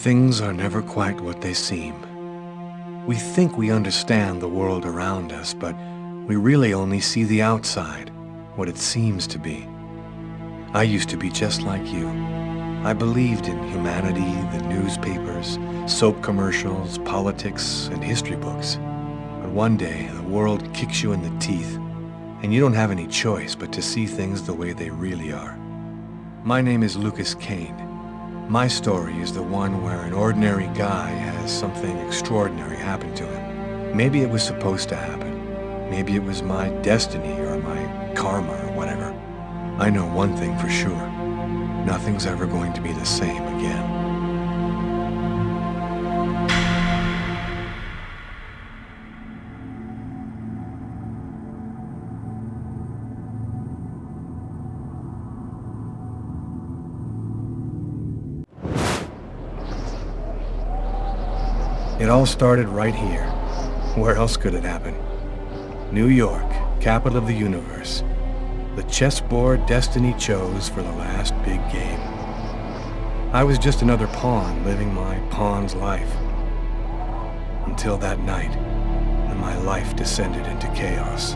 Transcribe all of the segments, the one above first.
Things are never quite what they seem. We think we understand the world around us, but we really only see the outside, what it seems to be. I used to be just like you. I believed in humanity, the newspapers, soap commercials, politics, and history books. But one day, the world kicks you in the teeth, and you don't have any choice but to see things the way they really are. My name is Lucas Kane. My story is the one where an ordinary guy has something extraordinary happen to him. Maybe it was supposed to happen. Maybe it was my destiny or my karma or whatever. I know one thing for sure. Nothing's ever going to be the same again. It all started right here. Where else could it happen? New York, capital of the universe. The chessboard destiny chose for the last big game. I was just another pawn living my pawn's life. Until that night, when my life descended into chaos.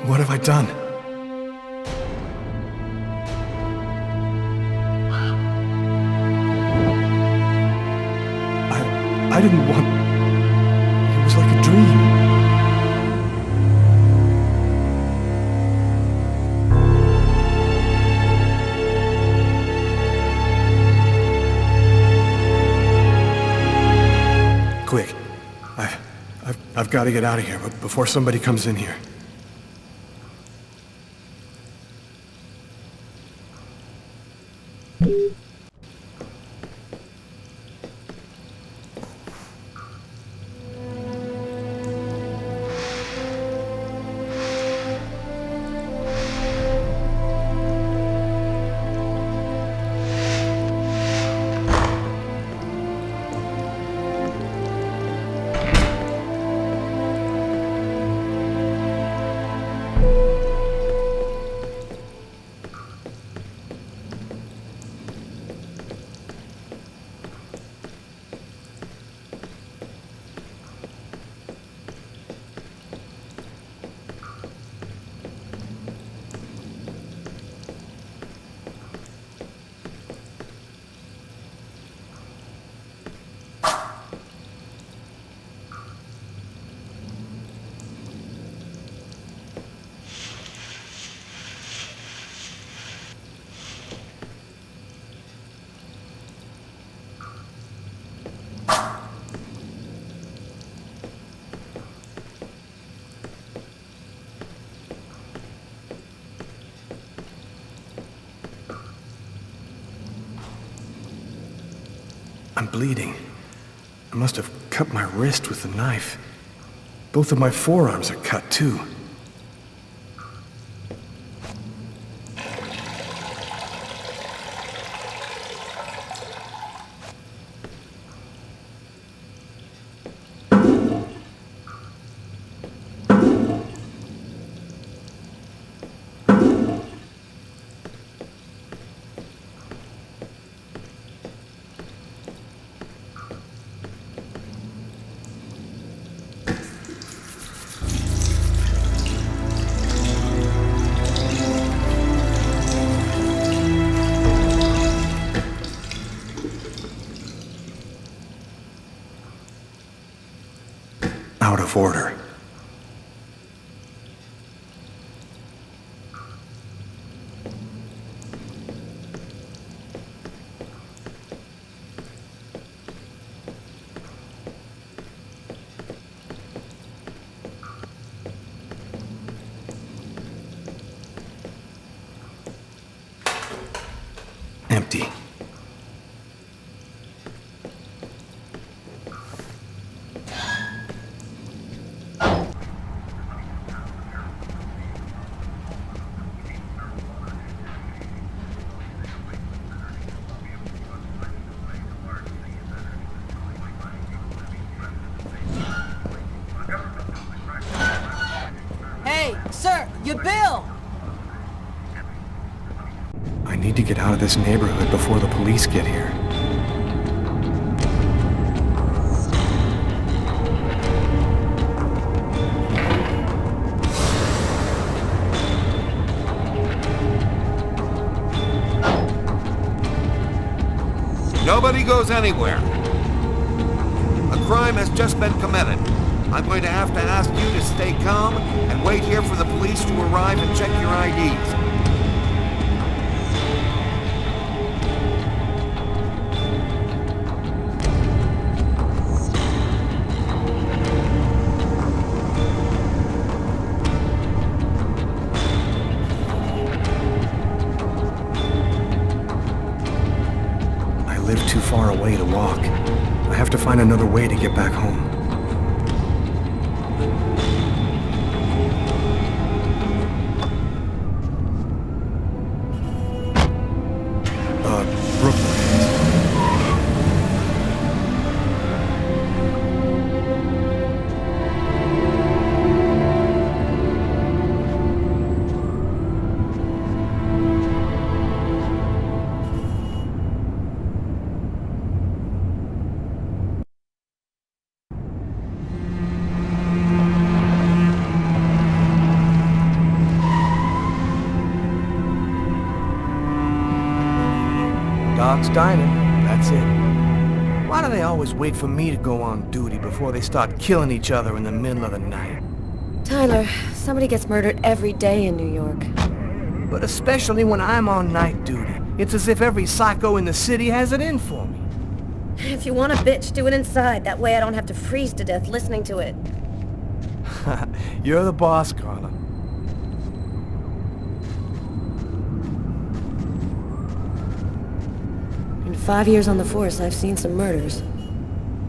What have I done? I didn't want... It was like a dream. Quick. I've got to get out of here before somebody comes in here. bleeding. I must have cut my wrist with the knife. Both of my forearms are cut, too. Out of order. Empty. Sir, your bill! I need to get out of this neighborhood before the police get here. Nobody goes anywhere. A crime has just been committed. I'm going to have to ask you to stay calm and wait here for the police to arrive and check your IDs. I live too far away to walk. I have to find another way to get back home. Doc's Diner, that's it. Why do they always wait for me to go on duty before they start killing each other in the middle of the night? Tyler, somebody gets murdered every day in New York. But especially when I'm on night duty. It's as if every psycho in the city has it in for me. If you want a bitch, do it inside. That way I don't have to freeze to death listening to it. You're the boss, Carla. In 5 years on the force, I've seen some murders.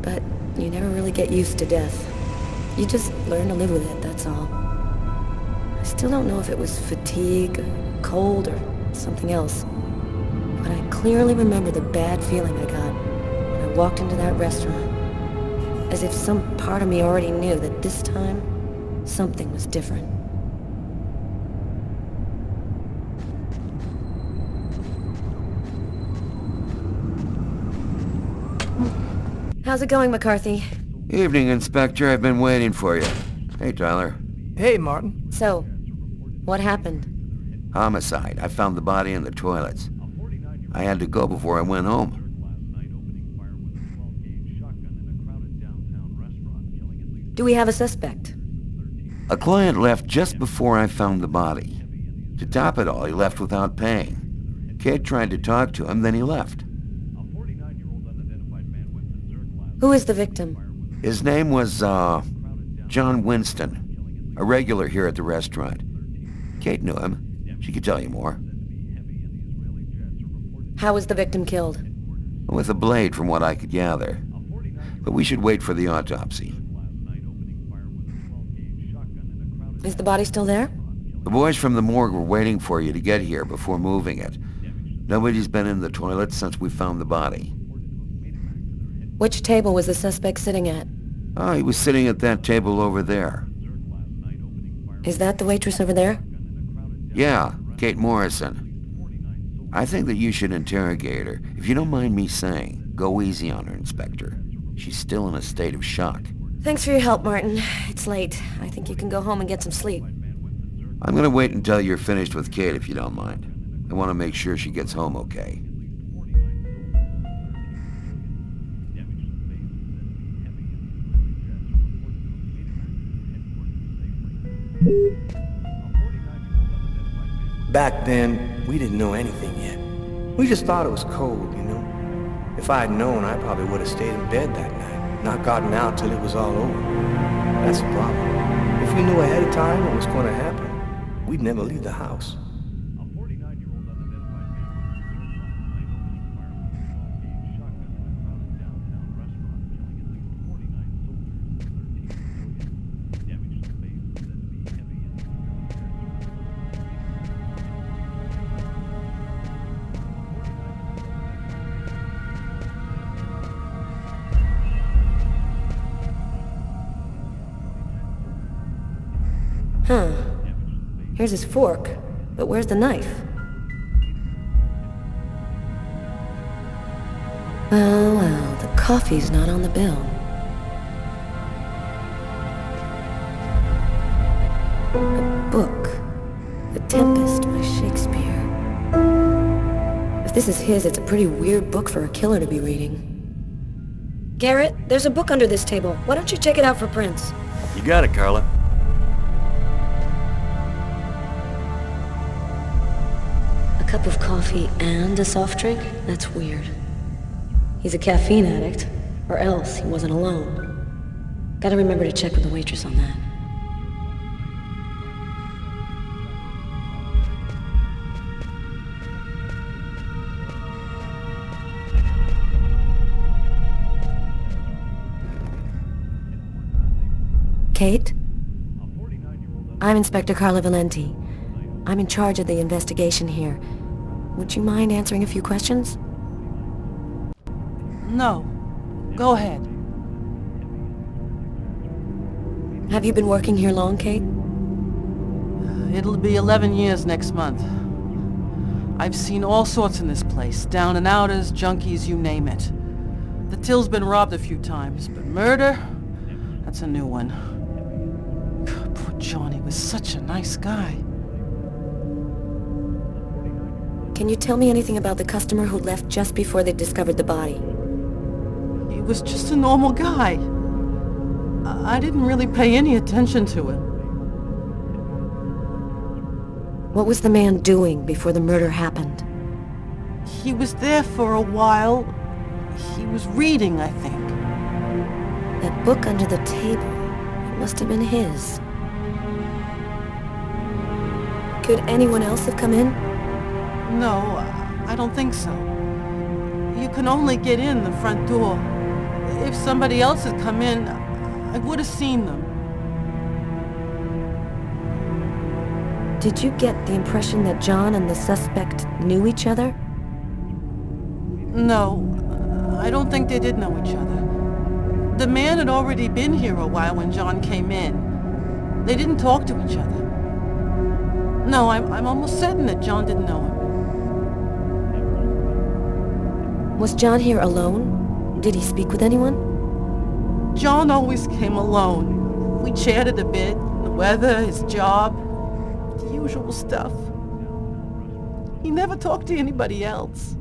But you never really get used to death. You just learn to live with it, that's all. I still don't know if it was fatigue, or cold, or something else. But I clearly remember the bad feeling I got when I walked into that restaurant. As if some part of me already knew that this time, something was different. How's it going, McCarthy? Evening, Inspector. I've been waiting for you. Hey, Tyler. Hey, Martin. So, what happened? Homicide. I found the body in the toilets. I had to go before I went home. Do we have a suspect? A client left just before I found the body. To top it all, he left without paying. Kate tried to talk to him, then he left. Who is the victim? His name was, John Winston, a regular here at the restaurant. Kate knew him. She could tell you more. How was the victim killed? With a blade, from what I could gather. But we should wait for the autopsy. Is the body still there? The boys from the morgue were waiting for you to get here before moving it. Nobody's been in the toilet since we found the body. Which table was the suspect sitting at? Oh, he was sitting at that table over there. Is that the waitress over there? Yeah, Kate Morrison. I think that you should interrogate her. If you don't mind me saying, go easy on her, Inspector. She's still in a state of shock. Thanks for your help, Martin. It's late. I think you can go home and get some sleep. I'm gonna wait until you're finished with Kate, if you don't mind. I want to make sure she gets home okay. Back then, we didn't know anything yet. We just thought it was cold, you know? If I had known, I probably would have stayed in bed that night, not gotten out till it was all over. That's the problem. If we knew ahead of time what was going to happen, we'd never leave the house. Huh. Here's his fork, but where's the knife? Well, the coffee's not on the bill. A book. The Tempest by Shakespeare. If this is his, it's a pretty weird book for a killer to be reading. Garrett, there's a book under this table. Why don't you check it out for prints? You got it, Carla. A cup of coffee and a soft drink? That's weird. He's a caffeine addict, or else he wasn't alone. Gotta remember to check with the waitress on that. Kate? I'm Inspector Carla Valenti. I'm in charge of the investigation here. Would you mind answering a few questions? No. Go ahead. Have you been working here long, Kate? It'll be 11 years next month. I've seen all sorts in this place. Down and outers, junkies, you name it. The till's been robbed a few times, but murder? That's a new one. Poor Johnny was such a nice guy. Can you tell me anything about the customer who left just before they discovered the body? He was just a normal guy. I didn't really pay any attention to him. What was the man doing before the murder happened? He was there for a while. He was reading, I think. That book under the table, it must have been his. Could anyone else have come in? No, I don't think so. You can only get in the front door. If somebody else had come in, I would have seen them. Did you get the impression that John and the suspect knew each other? No, I don't think they did know each other. The man had already been here a while when John came in. They didn't talk to each other. No, I'm almost certain that John didn't know him. Was John here alone? Did he speak with anyone? John always came alone. We chatted a bit, the weather, his job, the usual stuff. He never talked to anybody else.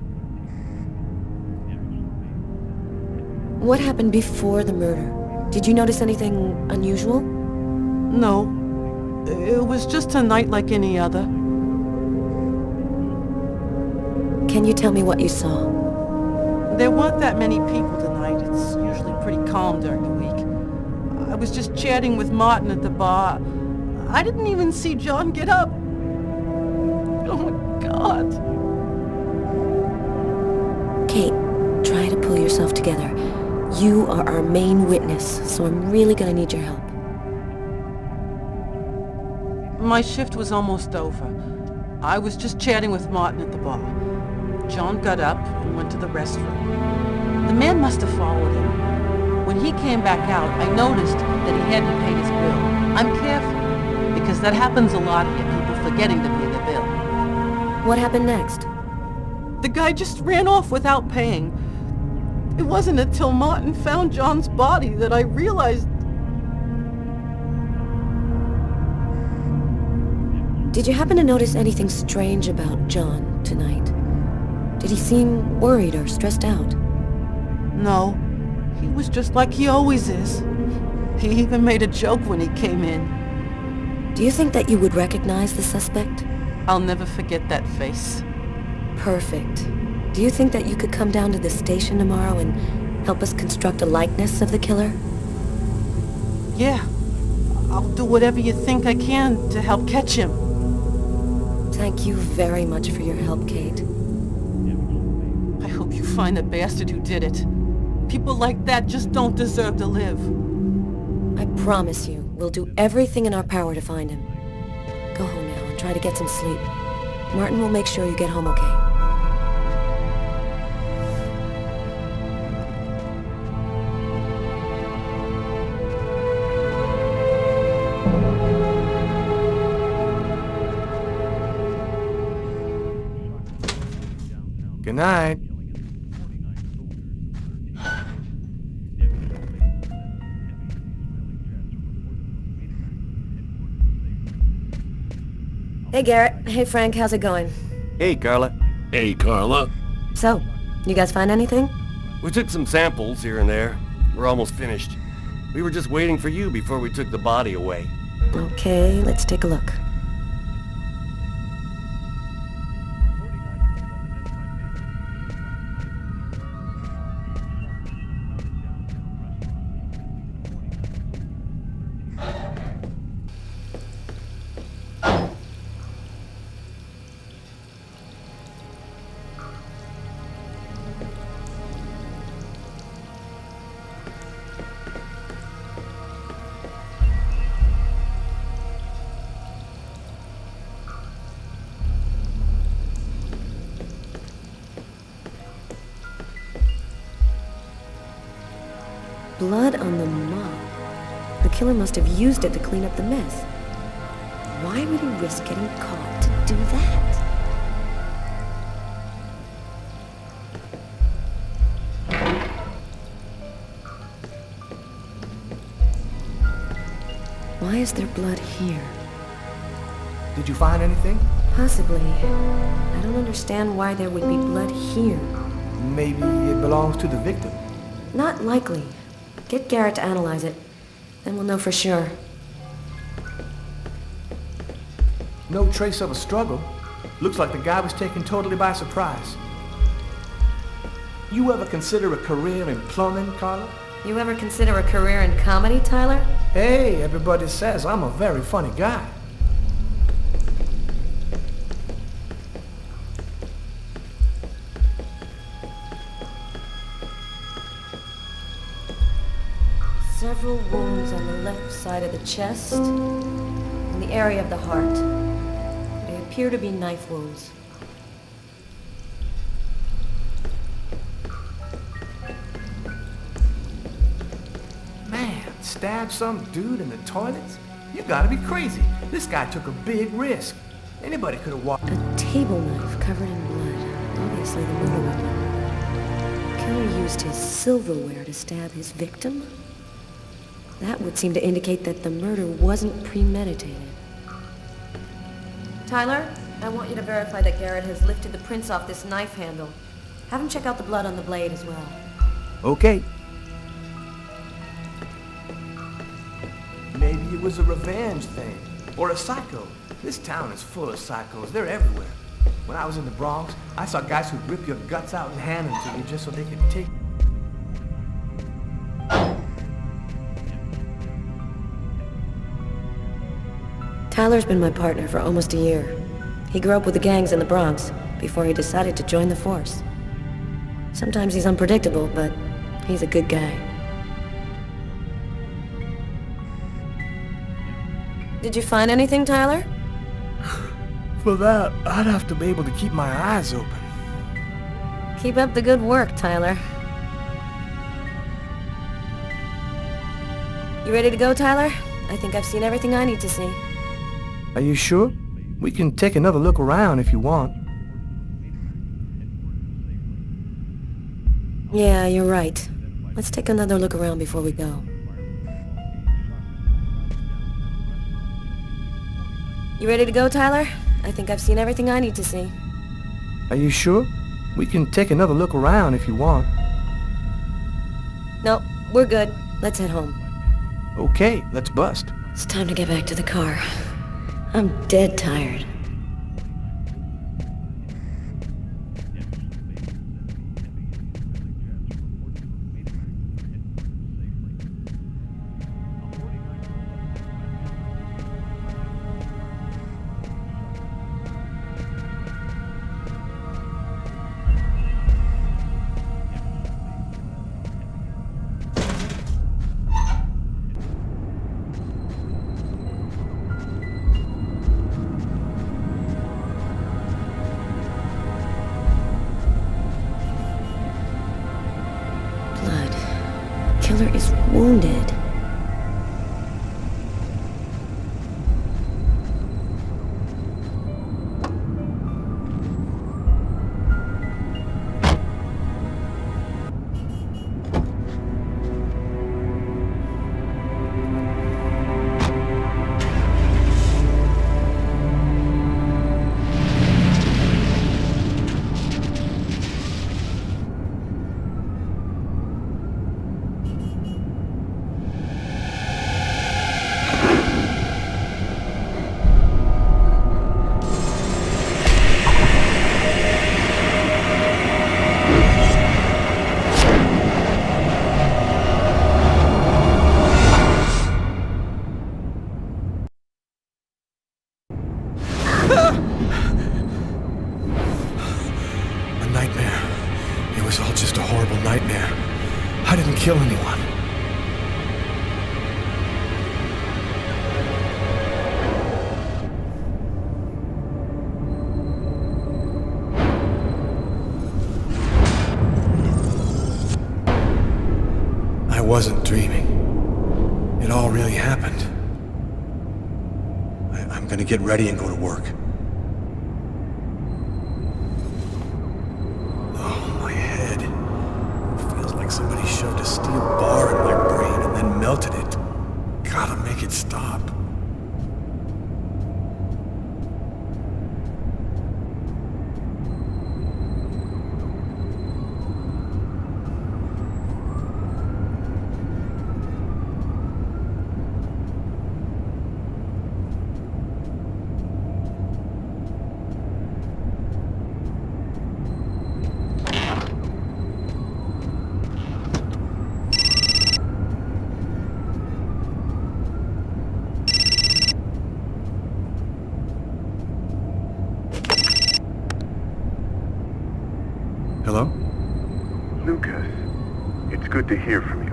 What happened before the murder? Did you notice anything unusual? No, it was just a night like any other. Can you tell me what you saw? There weren't that many people tonight. It's usually pretty calm during the week. I was just chatting with Martin at the bar. I didn't even see John get up. Oh my God. Kate, try to pull yourself together. You are our main witness, so I'm really gonna need your help. My shift was almost over. I was just chatting with Martin at the bar. John got up and went to the restroom. The man must have followed him. When he came back out, I noticed that he hadn't paid his bill. I'm careful, because that happens a lot here, people forgetting to pay their bill. What happened next? The guy just ran off without paying. It wasn't until Martin found John's body that I realized... Did you happen to notice anything strange about John tonight? Did he seem worried or stressed out? No. He was just like he always is. He even made a joke when he came in. Do you think that you would recognize the suspect? I'll never forget that face. Perfect. Do you think that you could come down to the station tomorrow and help us construct a likeness of the killer? Yeah. I'll do whatever you think I can to help catch him. Thank you very much for your help, Kate. I hope you find the bastard who did it. People like that just don't deserve to live. I promise you, we'll do everything in our power to find him. Go home now and try to get some sleep. Martin will make sure you get home okay. Good night. Hey Garrett. Hey Frank, how's it going? Hey, Carla. Hey, Carla. So, you guys find anything? We took some samples here and there. We're almost finished. We were just waiting for you before we took the body away. Okay, let's take a look. Blood on the mop. The killer must have used it to clean up the mess. Why would he risk getting caught to do that? Why is there blood here? Did you find anything? Possibly. I don't understand why there would be blood here. Maybe it belongs to the victim. Not likely. Get Garrett to analyze it. Then we'll know for sure. No trace of a struggle. Looks like the guy was taken totally by surprise. You ever consider a career in plumbing, Carla? You ever consider a career in comedy, Tyler? Hey, everybody says I'm a very funny guy. Several wounds on the left side of the chest and the area of the heart. They appear to be knife wounds. Man, stabbed some dude in the toilets? You gotta be crazy. This guy took a big risk. Anybody could have walked. A table knife covered in blood. Obviously the murder weapon. The killer used his silverware to stab his victim? That would seem to indicate that the murder wasn't premeditated. Tyler, I want you to verify that Garrett has lifted the prints off this knife handle. Have him check out the blood on the blade as well. Okay. Maybe it was a revenge thing. Or a psycho. This town is full of psychos. They're everywhere. When I was in the Bronx, I saw guys who'd rip your guts out and hand them to you just so they could take... Tyler's been my partner for almost a year. He grew up with the gangs in the Bronx before he decided to join the force. Sometimes he's unpredictable, but he's a good guy. Did you find anything, Tyler? For that, I'd have to be able to keep my eyes open. Keep up the good work, Tyler. You ready to go, Tyler? I think I've seen everything I need to see. Are you sure? We can take another look around if you want. Yeah, you're right. Let's take another look around before we go. You ready to go, Tyler? I think I've seen everything I need to see. Are you sure? We can take another look around if you want. No, we're good. Let's head home. Okay, let's bust. It's time to get back to the car. I'm dead tired. Killer is wounded. I didn't kill anyone. I wasn't dreaming. It all really happened. I'm gonna get ready and go to work. Oh, my head. Feels like somebody shoved a steel bar in my brain and then melted it. Gotta make it stop. Hello? Lucas, it's good to hear from you.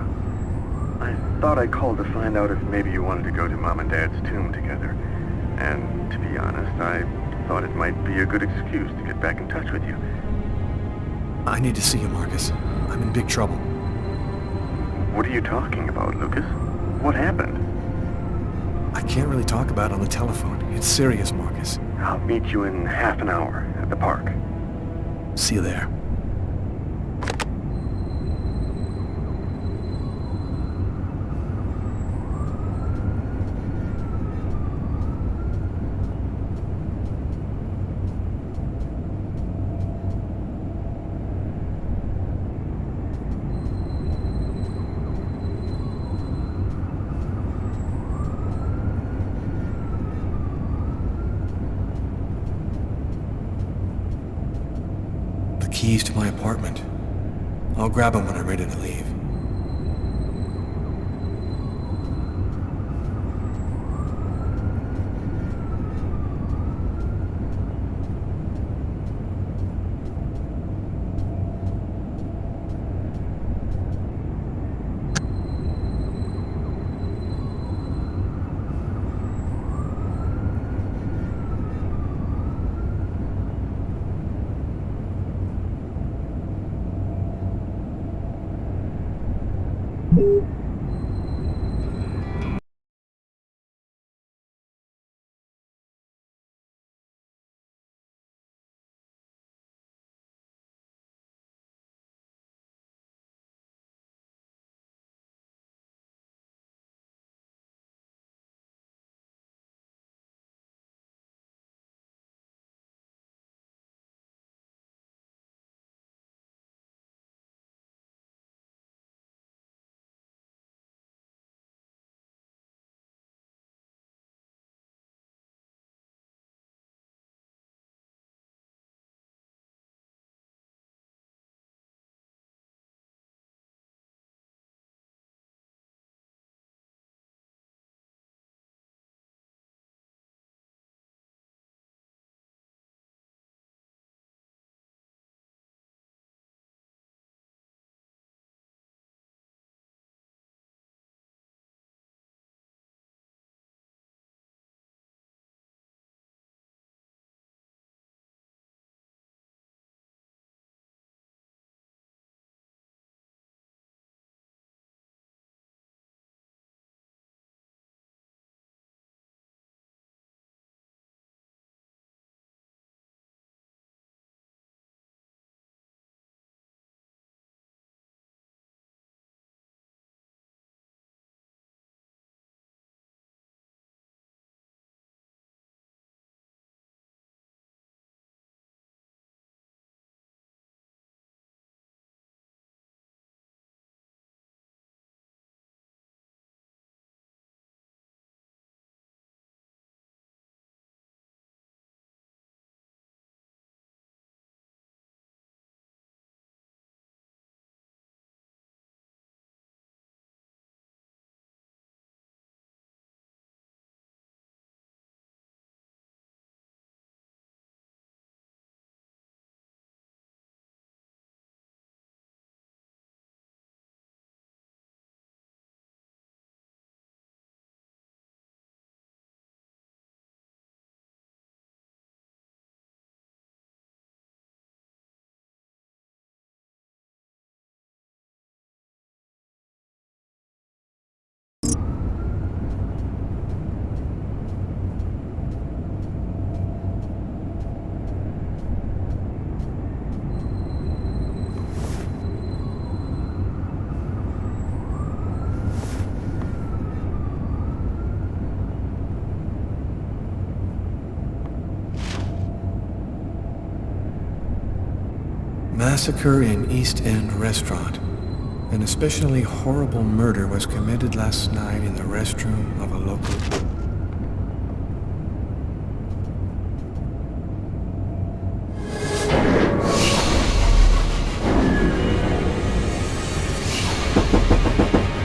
I thought I called to find out if maybe you wanted to go to Mom and Dad's tomb together. And to be honest, I thought it might be a good excuse to get back in touch with you. I need to see you, Marcus. I'm in big trouble. What are you talking about, Lucas? What happened? I can't really talk about it on the telephone. It's serious, Marcus. I'll meet you in half an hour at the park. See you there. Keys to my apartment. I'll grab them when I'm ready to leave. Massacre in East End restaurant. An especially horrible murder was committed last night in the restroom of a local...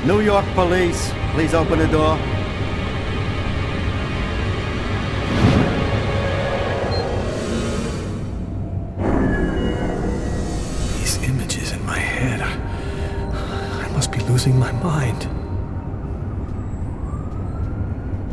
New York police, please open the door. These images in my head. I must be losing my mind.